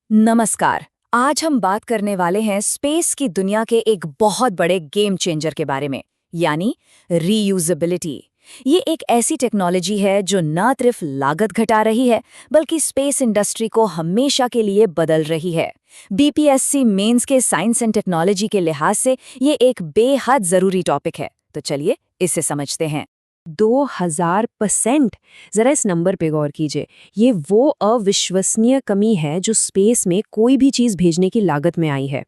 नमस्कार। आज हम बात करने वाले हैं स्पेस की दुनिया के एक बहुत बड़े गेम चेंजर के बारे में, यानी रीयूजेबिलिटी। ये एक ऐसी टेक्नोलॉजी है जो न सिर्फ लागत घटा रही है, बल्कि स्पेस इंडस्ट्री को हमेशा के लिए बदल रही है। बीपीएससी मेंस के साइंस एंड टेक्नोलॉजी के लिहाज से ये एक बेहद जरूरी टॉपिक है, तो चलिए इसे समझते हैं। 2000%। जरा इस नंबर पे गौर कीजिए। ये वो अविश्वसनीय कमी है जो स्पेस में कोई भी चीज भेजने की लागत में आई है।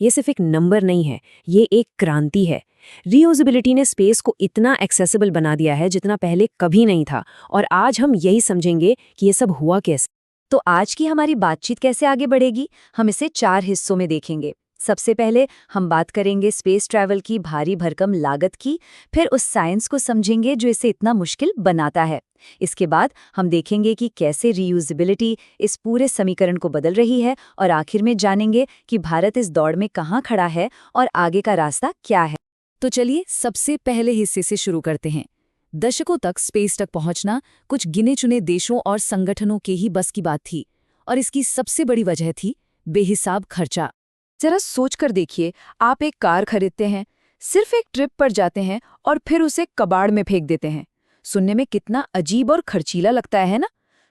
ये सिर्फ एक नंबर नहीं है, ये एक क्रांति है। रीयूजेबिलिटी ने स्पेस को इतना एक्सेसिबल बना दिया है जितना पहले कभी नहीं था, और आज हम यही समझेंगे कि ये सब हुआ कैसे। तो आज की हमारी बातचीत कैसे आगे बढ़ेगी, हम इसे 4 हिस्सों में देखेंगे। सबसे पहले हम बात करेंगे स्पेस ट्रैवल की भारी भरकम लागत की, फिर उस साइंस को समझेंगे जो इसे इतना मुश्किल बनाता है। इसके बाद हम देखेंगे कि कैसे रीयूजेबिलिटी इस पूरे समीकरण को बदल रही है, और आखिर में जानेंगे कि भारत इस दौड़ में कहाँ खड़ा है और आगे का रास्ता क्या है। तो चलिए सबसे पहले हिस्से से शुरू करते हैं। दशकों तक स्पेस तक पहुंचना कुछ गिने चुने देशों और संगठनों के ही बस की बात थी, और इसकी सबसे बड़ी वजह थी बेहिसाब खर्चा। जरा सोच कर देखिए, आप एक कार खरीदते हैं, सिर्फ एक ट्रिप पर जाते हैं और फिर उसे कबाड़ में फेंक देते हैं। सुनने में कितना अजीब और खर्चीला लगता है ना?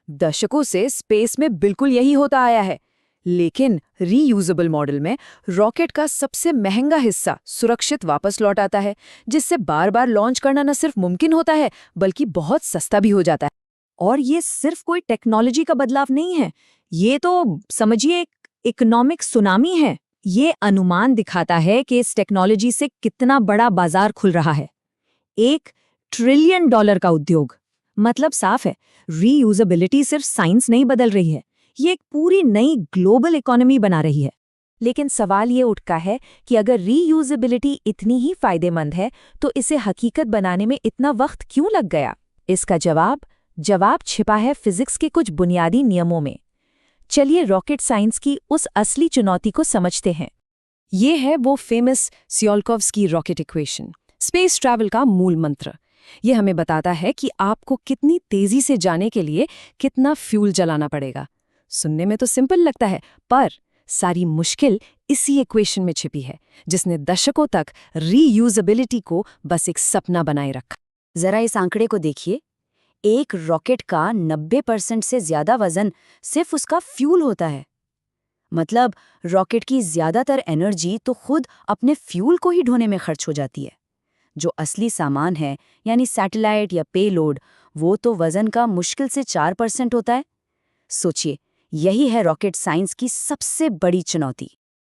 दशकों से स्पेस में बिल्कुल यही होता आया है। लेकिन रीयूजेबल मॉडल में रॉकेट का सबसे महंगा हिस्सा सुरक्षित वापस लौट आता है, जिससे बार बार लॉन्च करना न सिर्फ मुमकिन होता है, बल्कि बहुत सस्ता भी हो जाता है। और ये सिर्फ कोई टेक्नोलॉजी का बदलाव नहीं है, ये तो समझिए एक इकोनॉमिक सुनामी है। ये अनुमान दिखाता है कि इस टेक्नोलॉजी से कितना बड़ा बाजार खुल रहा है। $1 ट्रिलियन का उद्योग। मतलब साफ है, रीयूजेबिलिटी सिर्फ साइंस नहीं बदल रही है, ये एक पूरी नई ग्लोबल इकोनॉमी बना रही है। लेकिन सवाल ये उठता है कि अगर रीयूजेबिलिटी इतनी ही फायदेमंद है, तो इसे हकीकत बनाने में इतना वक्त क्यों लग गया? इसका जवाब छिपा है फिजिक्स के कुछ बुनियादी नियमों में। चलिए रॉकेट साइंस की उस असली चुनौती को समझते हैं। ये है वो famous tsiolkovsky rocket equation, space travel का मूल मंत्र। ये हमें बताता है कि आपको कितनी तेजी से जाने के लिए कितना फ्यूल जलाना पड़ेगा। सुनने में तो सिंपल लगता है, पर सारी मुश्किल इसी इक्वेशन में छिपी है, जिसने दशकों तक रीयूजेबिलिटी को बस एक सपना बनाए रखा। जरा इस आंकड़े को देखिए, एक रॉकेट का 90% से ज्यादा वजन सिर्फ उसका फ्यूल होता है। मतलब रॉकेट की ज्यादातर एनर्जी तो खुद अपने फ्यूल को ही ढोने में खर्च हो जाती है। जो असली सामान है, यानी सैटेलाइट या पेलोड, वो तो वजन का मुश्किल से 4% होता है। सोचिए, यही है रॉकेट साइंस की सबसे बड़ी चुनौती।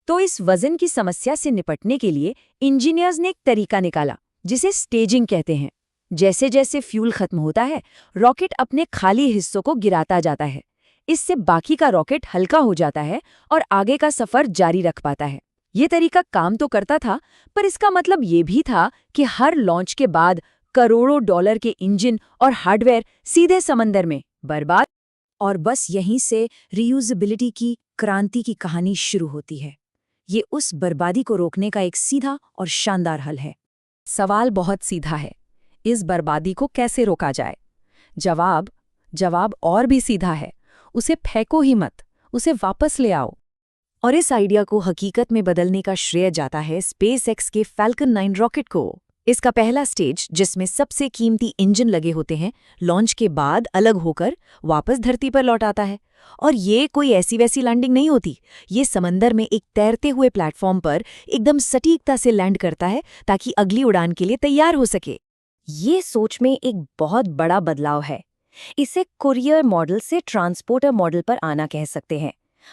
तो इस वजन की समस्या से निपटने के लिए इंजीनियर्स ने एक तरीका निकाला, जिसे स्टेजिंग कहते हैं। जैसे जैसे फ्यूल खत्म होता है, रॉकेट अपने खाली हिस्सों को गिराता जाता है। इससे बाकी का रॉकेट हल्का हो जाता है और आगे का सफर जारी रख पाता है। ये तरीका काम तो करता था, पर इसका मतलब ये भी था कि हर लॉन्च के बाद करोड़ों डॉलर के इंजन और हार्डवेयर सीधे समंदर में बर्बाद। और बस यहीं से रीयूजेबिलिटी की क्रांति की कहानी शुरू होती है। ये उस बर्बादी को रोकने का एक सीधा और शानदार हल है। सवाल बहुत सीधा है, इस बर्बादी को कैसे रोका जाए? जवाब और भी सीधा है, उसे फेंको ही मत, उसे वापस ले आओ। और इस आइडिया को हकीकत में बदलने का श्रेय जाता है स्पेसएक्स के फैल्कन 9 रॉकेट को। इसका पहला स्टेज, जिसमें सबसे कीमती इंजन लगे होते हैं, लॉन्च के बाद अलग होकर वापस धरती पर लौट आता है। और ये कोई ऐसी वैसी लैंडिंग नहीं होती, ये समंदर में एक तैरते हुए प्लेटफॉर्म पर एकदम सटीकता से लैंड करता है, ताकि अगली उड़ान के लिए तैयार हो सके। ये सोच में एक बहुत बड़ा बदलाव है। इसे कुरियर मॉडल से ट्रांसपोर्टर मॉडल पर आना कह सकते हैं।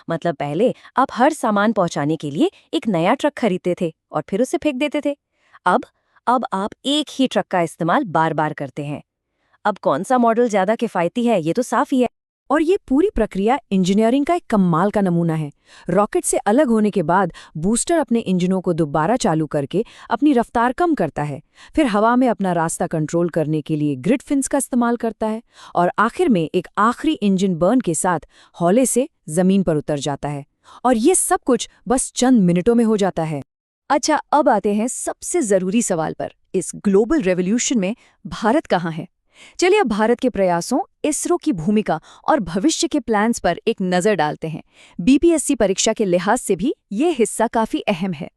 मतलब पहले आप हर सामान पहुंचाने के लिए एक नया ट्रक खरीदते थे और फिर उसे फेंक देते थे। अब आप एक ही ट्रक का इस्तेमाल बार बार करते हैं। अब कौन सा मॉडल ज्यादा किफायती है, ये तो साफ ही है। और ये पूरी प्रक्रिया इंजीनियरिंग का एक कमाल का नमूना है। रॉकेट से अलग होने के बाद बूस्टर अपने इंजनों को दोबारा चालू करके अपनी रफ्तार कम करता है, फिर हवा में अपना रास्ता कंट्रोल करने के लिए ग्रिड फिन्स का इस्तेमाल करता है, और आखिर में एक आखिरी इंजन बर्न के साथ हौले से जमीन पर उतर जाता है। और ये सब कुछ बस चंद मिनटों में हो जाता है। अच्छा, अब आते हैं सबसे जरूरी सवाल पर। इस ग्लोबल रेवोल्यूशन में भारत कहाँ है? चलिए अब भारत के प्रयासों, इसरो की भूमिका और भविष्य के प्लान्स पर एक नजर डालते हैं। बीपीएससी परीक्षा के लिहाज से भी ये हिस्सा काफी अहम है।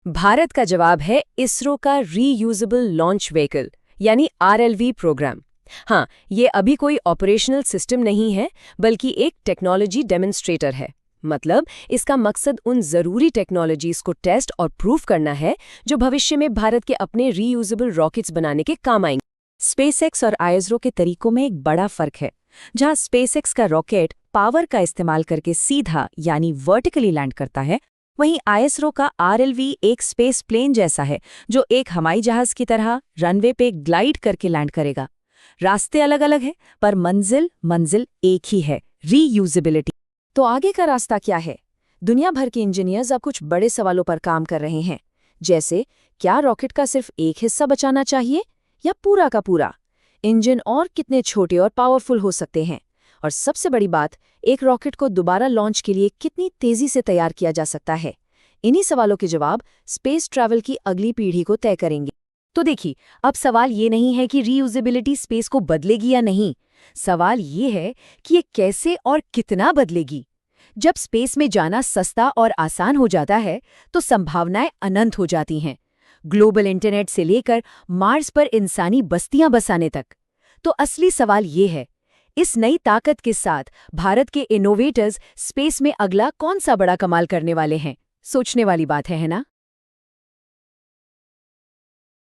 भारत का जवाब है इसरो का रीयूजेबल लॉन्च व्हीकल यानी आरएलवी प्रोग्राम। हाँ, ये अभी कोई ऑपरेशनल सिस्टम नहीं है, बल्कि एक टेक्नोलॉजी डेमोन्स्ट्रेटर है। मतलब इसका मकसद उन जरूरी टेक्नोलॉजीज को टेस्ट और प्रूफ करना है जो भविष्य में भारत के अपने रीयूजेबल रॉकेट्स बनाने के काम आएंगे। स्पेसएक्स और आईएसआरओ के तरीकों में एक बड़ा फर्क है। जहां स्पेसएक्स का रॉकेट पावर का इस्तेमाल करके सीधा यानी वर्टिकली लैंड करता है, वहीं आईएसआरओ का आरएलवी एक स्पेस प्लेन जैसा है जो एक हवाई जहाज की तरह रनवे पे ग्लाइड करके लैंड करेगा। रास्ते अलग अलग है पर मंजिल एक ही है, रीयूजेबिलिटी। तो आगे का रास्ता क्या है? दुनिया भर के इंजीनियर्स अब कुछ बड़े सवालों पर काम कर रहे हैं, जैसे क्या रॉकेट का सिर्फ एक हिस्सा बचाना चाहिए या पूरा का पूरा? इंजन और कितने छोटे और पावरफुल हो सकते हैं? और सबसे बड़ी बात, एक रॉकेट को दोबारा लॉन्च के लिए कितनी तेजी से तैयार किया जा सकता है? इन्हीं सवालों के जवाब स्पेस ट्रैवल की अगली पीढ़ी को तय करेंगे। तो देखिए, अब सवाल ये नहीं है कि रीयूजेबिलिटी स्पेस को बदलेगी या नहीं। सवाल ये है कि ये कैसे और कितना बदलेगी। जब स्पेस में जाना सस्ता और आसान हो जाता है, तो संभावनाएं अनंत हो जाती हैं। ग्लोबल इंटरनेट से लेकर मार्स पर इंसानी बस्तियां बसाने तक। तो असली सवाल ये है, इस नई ताकत के साथ भारत के इनोवेटर्स स्पेस में अगला कौन सा बड़ा कमाल करने वाले हैं? सोचने वाली बात है ना?